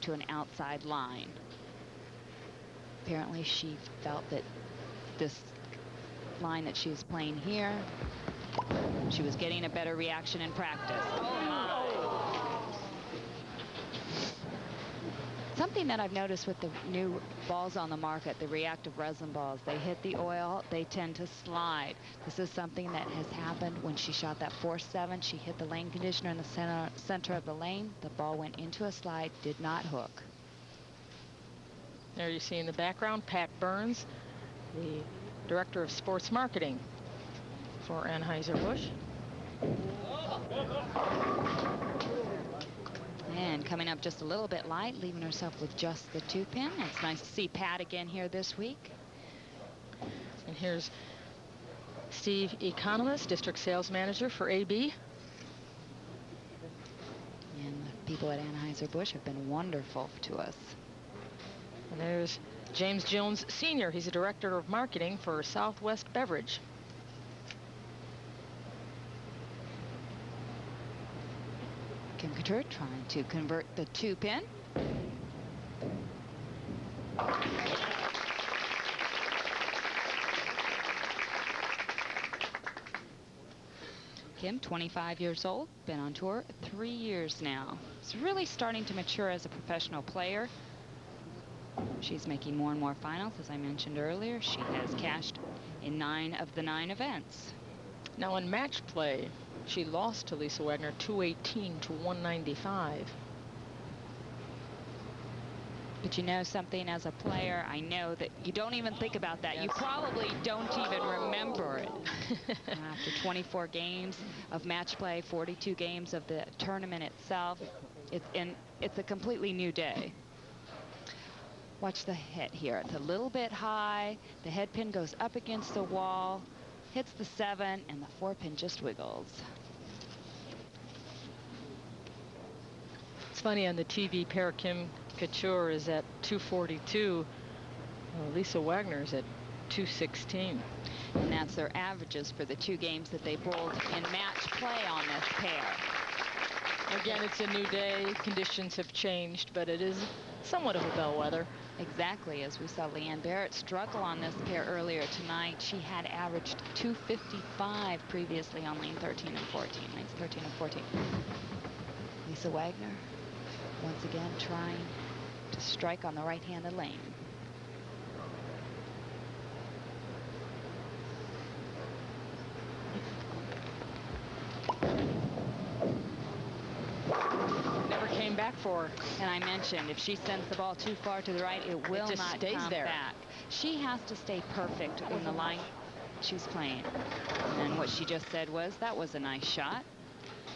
to an outside line. Apparently she felt that this line that she was playing here, she was getting a better reaction in practice. Something that I've noticed with the new balls on the market, the reactive resin balls, they hit the oil, they tend to slide. This is something that has happened when she shot that 4-7. She hit the lane conditioner in the center of the lane. The ball went into a slide, did not hook. There you see in the background, Pat Burns, the Director of Sports Marketing for Anheuser-Busch. And coming up just a little bit light, leaving herself with just the 2-pin. It's nice to see Pat again here this week. And here's Steve Economist, District Sales Manager for AB. And the people at Anheuser-Busch have been wonderful to us. And there's James Jones Sr. He's the Director of Marketing for Southwest Beverage. Kim Couture trying to convert the 2-pin. Kim, 25 years old, been on tour 3 years now. Is really starting to mature as a professional player. She's making more and more finals, as I mentioned earlier. She has cashed in 9 of the 9 events. Now in match play, she lost to Lisa Wagner 218 to 195. But you know something, as a player, I know that you don't even think about that. Yes. You probably don't even remember it. After 24 games of match play, 42 games of the tournament itself, it's a completely new day. Watch the hit here. It's a little bit high. The head pin goes up against the wall, hits the 7, and the 4-pin just wiggles. It's funny, on the TV pair, Kim Couture is at 242. Lisa Wagner is at 216. And that's their averages for the 2 games that they bowled in match play on this pair. Again, it's a new day. Conditions have changed, but it is somewhat of a bellwether. Exactly, as we saw Leanne Barrett struggle on this pair earlier tonight. She had averaged 255 previously on lane 13 and 14, lanes 13 and 14. Lisa Wagner, once again, trying to strike on the right-handed lane. Never came back for her. And I mentioned, if she sends the ball too far to the right, it will not come back. She has to stay perfect in the line she's playing. And what she just said was, that was a nice shot.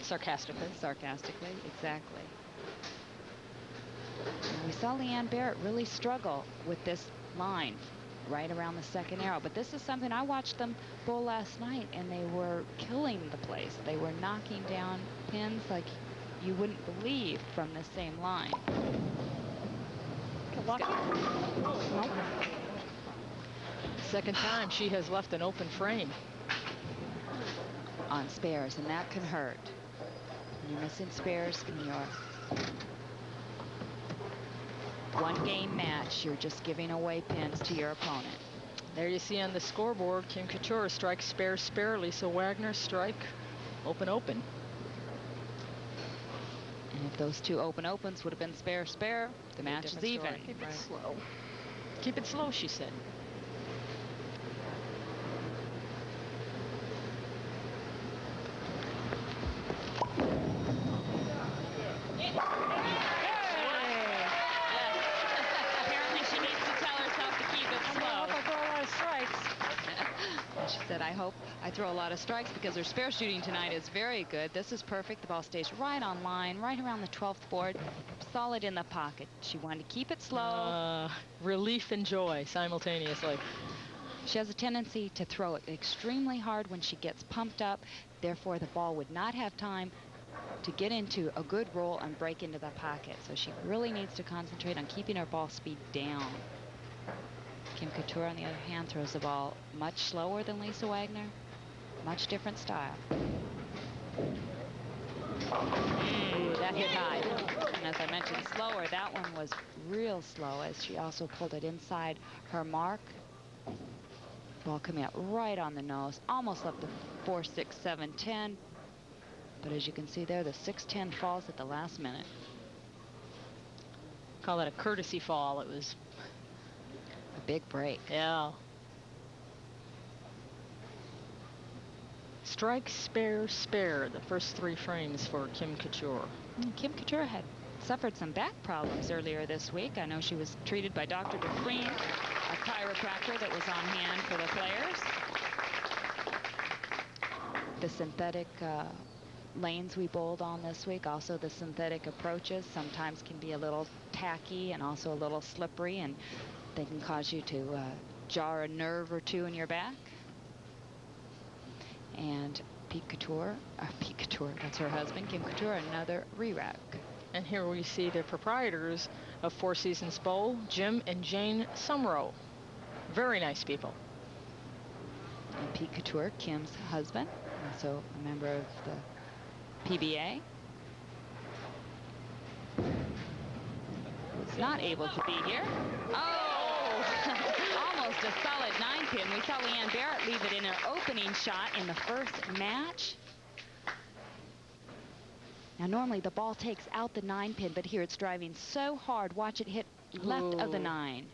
Sarcastically. Sarcastically, exactly. And we saw Leanne Barrett really struggle with this line right around the second arrow. But this is something I watched them bowl last night, and they were killing the place. They were knocking down pins like you wouldn't believe from the same line. Second time she has left an open frame on spares, and that can hurt. When you're missing spares in your one-game match, you're just giving away pins to your opponent. There you see on the scoreboard, Kim Couture strikes spare, spare. Lisa Wagner strike open, open. And if those 2 open opens would have been spare, spare, the match is even. Keep it slow. Keep it slow, she said. She said, I hope I throw a lot of strikes because her spare shooting tonight is very good. This is perfect. The ball stays right on line, right around the 12th board, solid in the pocket. She wanted to keep it slow. Relief and joy simultaneously. She has a tendency to throw it extremely hard when she gets pumped up. Therefore, the ball would not have time to get into a good roll and break into the pocket. So she really needs to concentrate on keeping her ball speed down. Kim Couture, on the other hand, throws the ball much slower than Lisa Wagner. Much different style. Ooh, that hit high. And as I mentioned, slower. That one was real slow as she also pulled it inside her mark. Ball coming out right on the nose. Almost left the 4, 6, 7, 10. But as you can see there, the 6-10 falls at the last minute. Call that a courtesy fall. It was a big break. Yeah. Strike, spare, spare. The first 3 frames for Kim Couture. Kim Couture had suffered some back problems earlier this week. I know she was treated by Dr. DeFreen, a chiropractor that was on hand for the players. The synthetic lanes we bowled on this week, also the synthetic approaches, sometimes can be a little tacky and also a little slippery, and they can cause you to jar a nerve or two in your back. And Pete Couture, that's her husband, Kim Couture, another re-rack. And here we see the proprietors of Four Seasons Bowl, Jim and Jane Sumrow. Very nice people. And Pete Couture, Kim's husband, also a member of the PBA. Was not able to be here. Oh, almost a solid 9-pin. We saw Leanne Barrett leave it in her opening shot in the first match. Now, normally the ball takes out the 9-pin, but here it's driving so hard. Watch it hit left of the 9.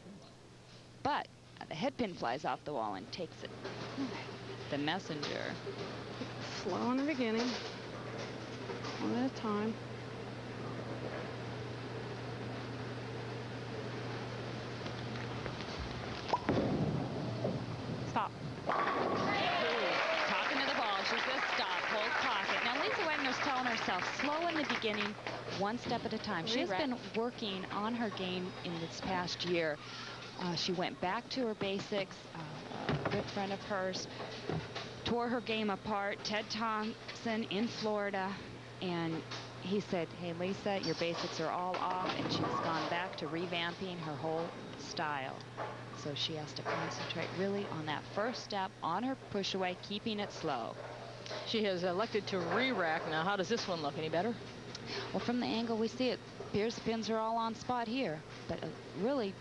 But the head pin flies off the wall and takes it. The messenger. Slow in the beginning. One at a time. Stop. Talking to the ball. She says stop. Hold pocket. Now, Lisa Wagner's telling herself slow in the beginning, one step at a time. She has been working on her game in this past year. She went back to her basics. A good friend of hers tore her game apart. Ted Thompson in Florida. And he said, hey, Lisa, your basics are all off. And she's gone back to revamping her whole style. So she has to concentrate really on that first step on her push away, keeping it slow. She has elected to re-rack. Now, how does this one look? Any better? Well, from the angle we see, it appears the pins are all on spot here. But it really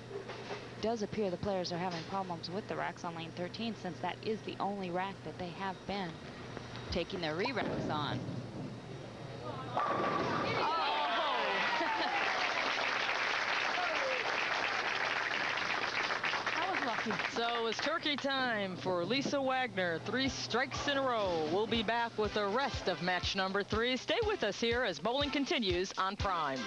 does appear the players are having problems with the racks on lane 13, since that is the only rack that they have been taking their re-racks on. So it's turkey time for Lisa Wagner. 3 strikes in a row. We'll be back with the rest of match number 3. Stay with us here as bowling continues on Prime.